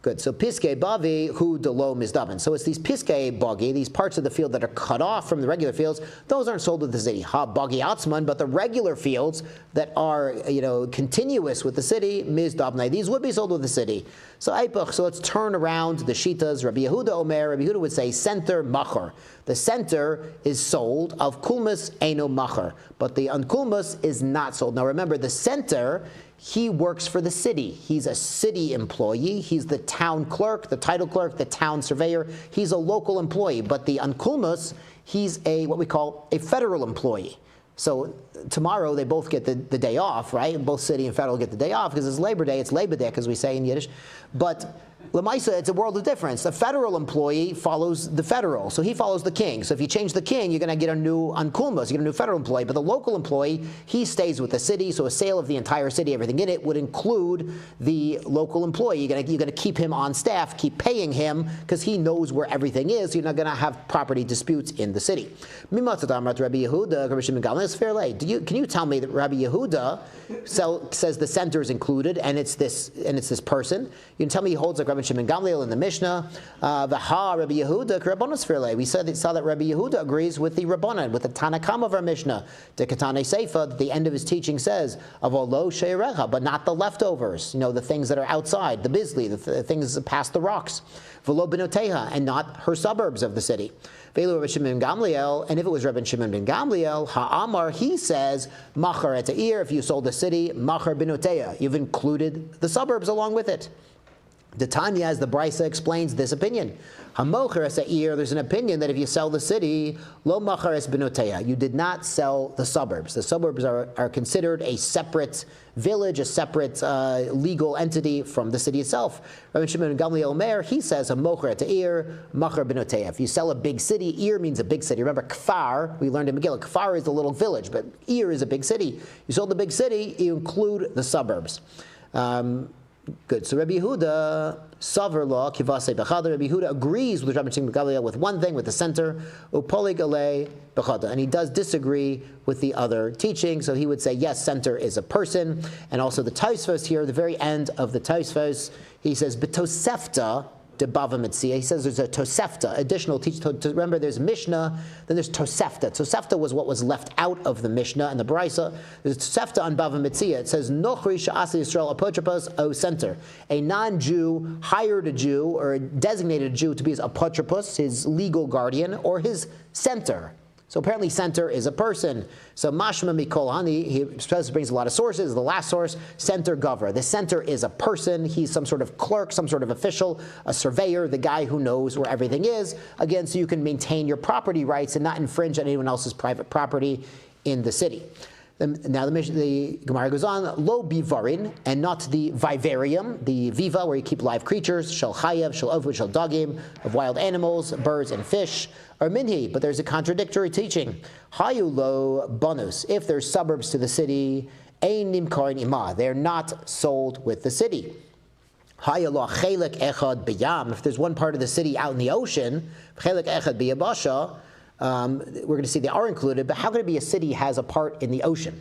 Good. So piske bavi hu delo mizdaven. So it's these piske bagi, these parts of the field that are cut off from the regular fields. Those aren't sold with the city. Ha bagi atzman, but the regular fields that are continuous with the city mizdavnei. These would be sold with the city. So let's turn around the shitas. Rabbi Yehuda Omer. Rabbi Yehuda would say center machar. The center is sold of kulmus eno machar, but the unkulmus is not sold. Now remember, the center, he works for the city. He's a city employee. He's the town clerk, the title clerk, the town surveyor. He's a local employee. But the unkulmus, he's what we call a federal employee. So tomorrow they both get the day off, right? Both city and federal get the day off because it's Labor Day. It's Labor Day, as we say in Yiddish. But Lamaisa, it's a world of difference. The federal employee follows the federal, so he follows the king. So if you change the king, you're going to get a new unkulmas, you get a new federal employee. But the local employee, he stays with the city. So a sale of the entire city, everything in it, would include the local employee. You're going to keep him on staff, keep paying him because he knows where everything is. So you're not going to have property disputes in the city. Can you tell me that Rabbi Yehuda says the center is included and it's this person? You can tell me he holds like Rabbi Shimon Gamliel in the Mishnah. V'ha Rabbi Yehuda k'Rabbanos Firlei. We saw that Rabbi Yehuda agrees with the Rabbanan, with the Tanakam of our Mishnah. The Katane Seifa, at the end of his teaching says, Avolo she'erecha, but not the leftovers. The things that are outside, the bizli, the things past the rocks. V'lo benoteha, and not her suburbs of the city. V'elu Rabbi Shimon ben Gamliel, and if it was Rabbi Shimon ben Gamliel, ha'amar, he says, machar eta'ir, if you sold the city, machar benoteha, you've included the suburbs along with it. The Tanya, as the Brisa explains this opinion. Hamocher Sa'ir, there's an opinion that if you sell the city, lo machares benoteya, you did not sell the suburbs. The suburbs are considered a separate village, a separate legal entity from the city itself. Rabbi Shimon Gamliel Omer, he says, Hamocher Sa'ir, machar benoteya. If you sell a big city, Ir means a big city. Remember, Kfar, we learned in Megillah, Kfar is a little village, but Ir is a big city. You sold the big city, you include the suburbs. Good. So Rabbi Yehuda, Savar law, Kivase Bechada. Rabbi Yehuda agrees with Rabbi Shimon Gamliel with one thing, with the center, Upolig Ale Bechada, and he does disagree with the other teaching. So he would say, yes, center is a person, and also the Tosfos here, the very end of the Tosfos, he says, Betosefta de Bava Mitzia. He says there's a Tosefta, additional teaching. Remember, there's Mishnah, then there's Tosefta. Tosefta was what was left out of the Mishnah and the Brisa. There's Tosefta on Bava Mitzia. It says, Nochri Sha'asa Yisrael Apotropos O Center. A non-Jew hired a Jew or designated a Jew to be his apotropos, his legal guardian, or his center. So apparently center is a person. So Mashma Mikol Hani, he brings a lot of sources. The last source, center gover. The center is a person. He's some sort of clerk, some sort of official, a surveyor, the guy who knows where everything is. Again, so you can maintain your property rights and not infringe on anyone else's private property in the city. Now the Gemara goes on, lo bivarin, and not the vivarium, the viva, where you keep live creatures, shel chayav, shel ovud, shel dagim, of wild animals, birds, and fish, or minhi, but there's a contradictory teaching. Hayu lo bonus, if there's suburbs to the city, ein nimkarin ima, they're not sold with the city. Hayu lo chelek echad biyam, if there's one part of the city out in the ocean, chelek echad biyabasha, we're going to see they are included, but how could it be a city has a part in the ocean?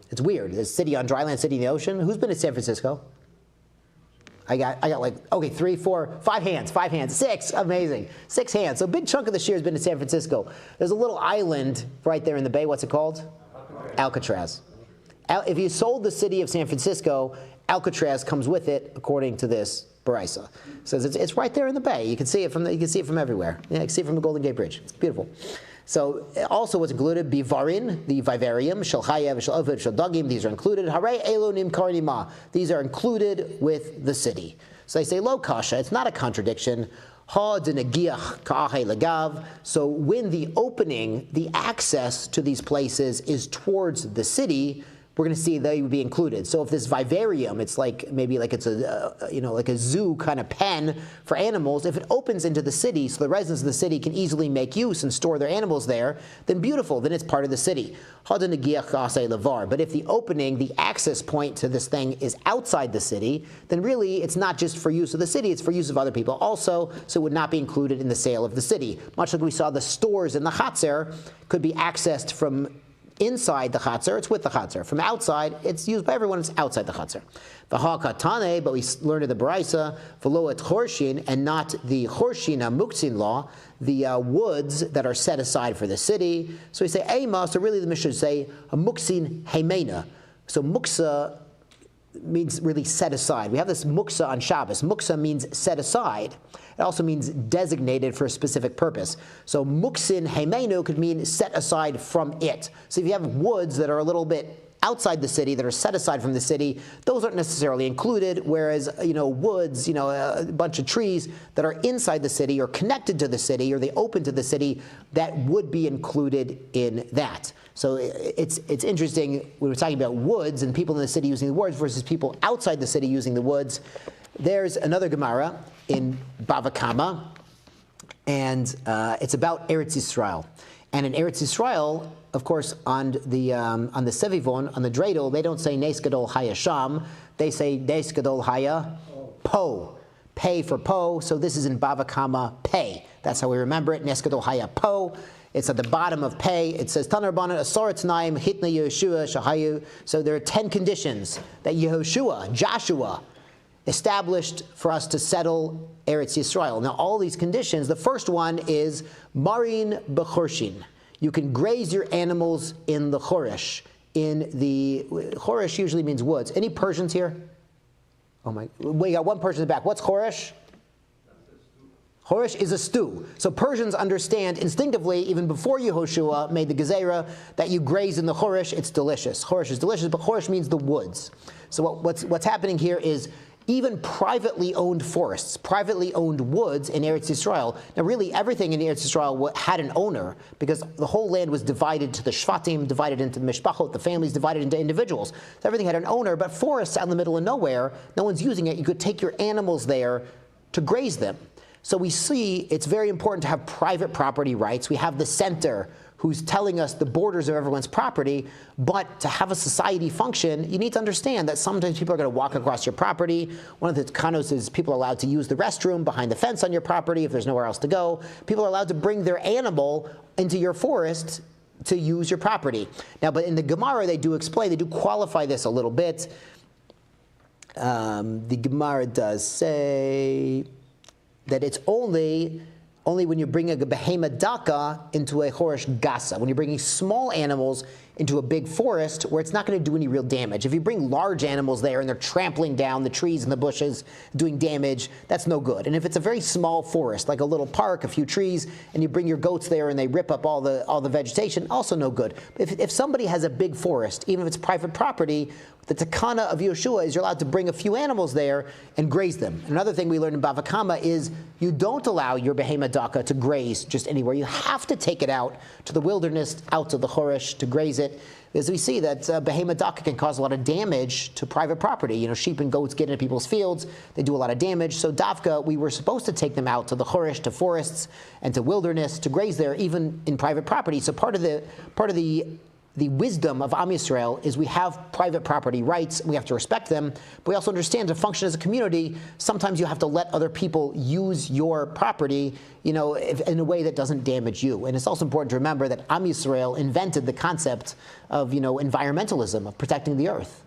It's weird. There's a city on dry land, city in the ocean. Who's been to San Francisco? I got like, okay, 3, 4, 5 hands, 6, amazing. 6 hands. So a big chunk of this year has been to San Francisco. There's a little island right there in the bay. What's it called? Alcatraz. If you sold the city of San Francisco, Alcatraz comes with it, according to this Barisa. Says it's right there in the bay. You can see it from everywhere. Yeah, you can see it from the Golden Gate Bridge. It's beautiful. So also what's included, bivarin, the vivarium, shel chayav, shel oved, shel dagim, these are included. Hare elonim karinima, these are included with the city. So they say lo kasha, it's not a contradiction. Ha denegiach ka'ahe legav. So when the opening, the access to these places is towards the city, we're going to see they would be included. So if this vivarium, it's like maybe like it's a like a zoo kind of pen for animals. If it opens into the city, so the residents of the city can easily make use and store their animals there, then beautiful, then it's part of the city. But if the opening, the access point to this thing is outside the city, then really it's not just for use of the city, it's for use of other people also, so it would not be included in the sale of the city. Much like we saw the stores in the Chatzer could be accessed from inside the Chatzer, it's with the Chatzer. From outside, it's used by everyone, it's outside the Chatzer. V'ha'katane, but we learned in the Baraisa, v'lo et chorshin, and not the chorshin muktzin law, the woods that are set aside for the city. So we say eima, so really the Mishnah should say a muktzin heimena. So muksa means really set aside. We have this muksa on Shabbos. Muksa means set aside. It also means designated for a specific purpose. So muksin heimenu could mean set aside from it. So if you have woods that are a little bit outside the city, that are set aside from the city, those aren't necessarily included, whereas, woods, a bunch of trees that are inside the city or connected to the city or they open to the city, that would be included in that. So it's interesting when we're talking about woods and people in the city using the woods versus people outside the city using the woods. There's another Gemara in Bava Kama, and it's about Eretz Yisrael. And in Eretz Yisrael, of course, on the Sevivon, on the dreidel, they don't say Nes Gadol Haya Sham, they say Nes Gadol Haya Po. Pay for Po, so this is in Bava Kama, pay. That's how we remember it, Nes Gadol Haya Po. It's at the bottom of pay. It says, Tanar Bana Asoretz Naim, Hitna Yehoshua, Shahayu. So there are 10 conditions that Yehoshua, Joshua, established for us to settle Eretz Yisrael. Now, all these conditions, the first one is Marin B'chorshin. You can graze your animals in the Choresh. Choresh usually means woods. Any Persians here? Oh my, we got one person in the back. What's Choresh? Choresh is a stew. So Persians understand instinctively, even before Yehoshua made the Gezerah, that you graze in the Choresh, it's delicious. Choresh is delicious, but Choresh means the woods. So what's happening here is even privately owned forests, privately owned woods in Eretz Yisrael. Now, really, everything in Eretz Yisrael had an owner because the whole land was divided to the Shvatim, divided into the Mishpachot, the families divided into individuals. So everything had an owner, but forests out in the middle of nowhere, no one's using it. You could take your animals there to graze them. So we see it's very important to have private property rights. We have the center who's telling us the borders of everyone's property, but to have a society function, you need to understand that sometimes people are going to walk across your property. One of the kanos is people are allowed to use the restroom behind the fence on your property if there's nowhere else to go. People are allowed to bring their animal into your forest to use your property. Now, but in the Gemara, they do explain, they do qualify this a little bit. The Gemara does say that it's only when you bring a behema daka into a chorish gasa, when you're bringing small animals into a big forest where it's not going to do any real damage. If you bring large animals there and they're trampling down the trees and the bushes, doing damage, that's no good. And if it's a very small forest, like a little park, a few trees, and you bring your goats there and they rip up all the vegetation, also no good. If somebody has a big forest, even if it's private property, the takana of Yeshua is you're allowed to bring a few animals there and graze them. Another thing we learned in Bava Kama is you don't allow your behema daka to graze just anywhere. You have to take it out to the wilderness, out to the chorish to graze it. As we see that behema daka can cause a lot of damage to private property. You know, sheep and goats get into people's fields, they do a lot of damage. So davka, we were supposed to take them out to the chorish, to forests, and to wilderness to graze there, even in private property. So part of the wisdom of Am Yisrael is we have private property rights, we have to respect them, but we also understand to function as a community, sometimes you have to let other people use your property, you know, in a way that doesn't damage you. And it's also important to remember that Am Yisrael invented the concept of, you know, environmentalism, of protecting the earth.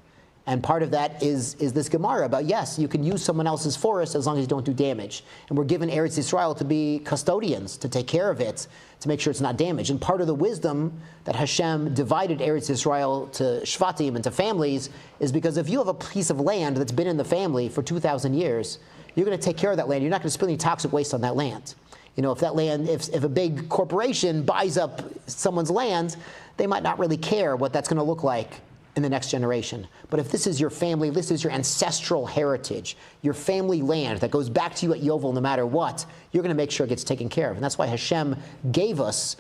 And part of that is this Gemara about, yes, you can use someone else's forest as long as you don't do damage. And we're given Eretz Yisrael to be custodians, to take care of it, to make sure it's not damaged. And part of the wisdom that Hashem divided Eretz Yisrael to Shvatim and to families is because if you have a piece of land that's been in the family for 2,000 years, you're going to take care of that land. You're not going to spill any toxic waste on that land. You know, if that land, if a big corporation buys up someone's land, they might not really care what that's going to look like in the next generation. But if this is your family, this is your ancestral heritage, your family land that goes back to you at Yovel no matter what, you're going to make sure it gets taken care of. And that's why Hashem gave us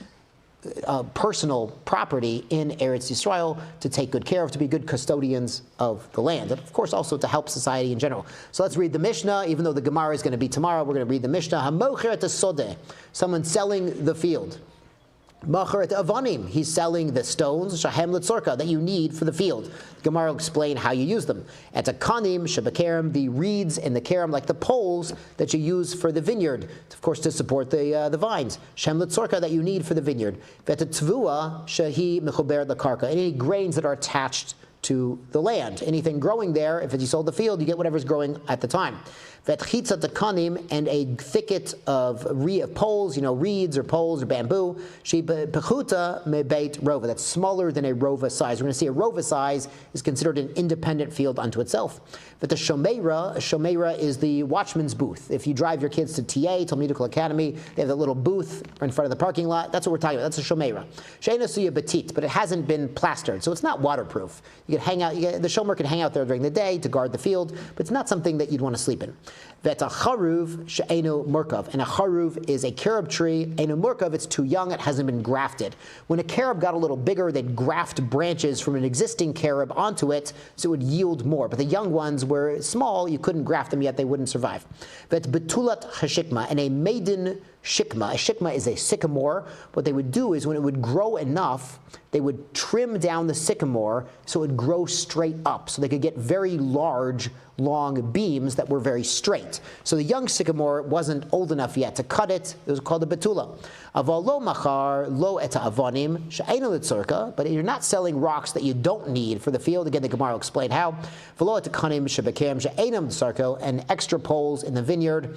personal property in Eretz Yisrael to take good care of, to be good custodians of the land. And of course also to help society in general. So let's read the Mishnah. Even though the Gemara is going to be tomorrow, we're going to read the Mishnah. Hamocher et sodeh, someone selling the field. Macher et avanim, he's selling the stones, shahem letzorka, that you need for the field. The Gemara will explain how you use them. Et akanim, shebekerem, the reeds and the kerem, like the poles that you use for the vineyard, of course to support the vines. Shem letzorka, that you need for the vineyard. Vet tvua, shehi mechuber lekarka, any grains that are attached to the land. Anything growing there, if you sold the field, you get whatever's growing at the time. Vetchitza takanim, and a thicket of poles, you know, reeds or poles or bamboo. She pechuta mebeit rova, that's smaller than a rova size. We're going to see a rova size is considered an independent field unto itself. But the shomeira is the watchman's booth. If you drive your kids to TA, Talmudical Academy, they have that little booth in front of the parking lot. That's what we're talking about. That's a shomeira. She'ena suya betit, but it hasn't been plastered, so it's not waterproof. You can hang out. The shomer can hang out there during the day to guard the field, but it's not something that you'd want to sleep in. Veta charuv she'enu murkav, and a charuv is a carob tree. Enu murkav, it's too young, it hasn't been grafted. When a carob got a little bigger, they'd graft branches from an existing carob onto it, so it would yield more. But the young ones were small, you couldn't graft them yet, they wouldn't survive. Vet betulat hashikma, and a maiden shikma. A shikma is a sycamore. What they would do is when it would grow enough, they would trim down the sycamore so it would grow straight up, so they could get very large, long beams that were very straight. So the young sycamore wasn't old enough yet to cut it. It was called a betula. Aval lo machar lo eta avonim she'enu litzorka, but you're not selling rocks that you don't need for the field. Again, the Gemara will explain how. V'lo eta kanim shebekem she'enam litzorka, and extra poles in the vineyard,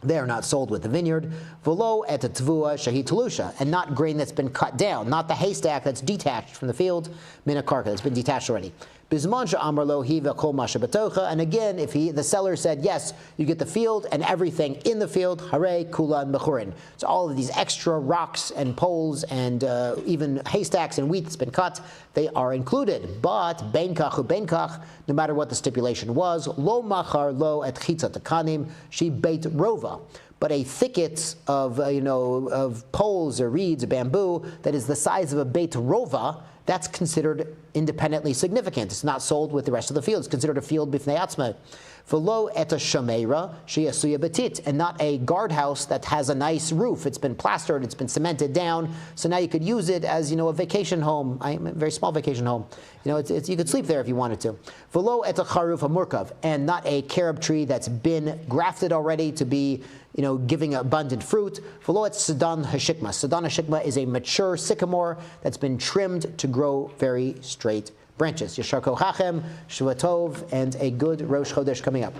they are not sold with the vineyard. V'lo et tvua shehi telusha, and not grain that's been cut down, not the haystack that's detached from the field, mina karka, that's been detached already. Bizman she'amar lo hi v'kol ma shebetocha. And again, if the seller said, yes, you get the field and everything in the field, hare kulan mechurin. So all of these extra rocks and poles and even haystacks and wheat that's been cut, they are included. But bein kach ubein kach, no matter what the stipulation was, lo machar lo et chitzat takanim, she beit rova. But a thicket of of poles or reeds or bamboo that is the size of a beit rova, that's considered independently significant. It's not sold with the rest of the field. It's considered a field bifnei atzma. V'lo et shameira she'asuya betit, and not a guardhouse that has a nice roof. It's been plastered, it's been cemented down, so now you could use it as a vacation home, a very small vacation home. You could sleep there if you wanted to. V'lo et charuf hamurkav, and not a carob tree that's been grafted already to be giving abundant fruit. V'lo et sedan hashikma. Sedan hashikma is a mature sycamore that's been trimmed to grow very straight branches. Yashar kochachem, Shavua Tov, and a good Rosh Chodesh coming up.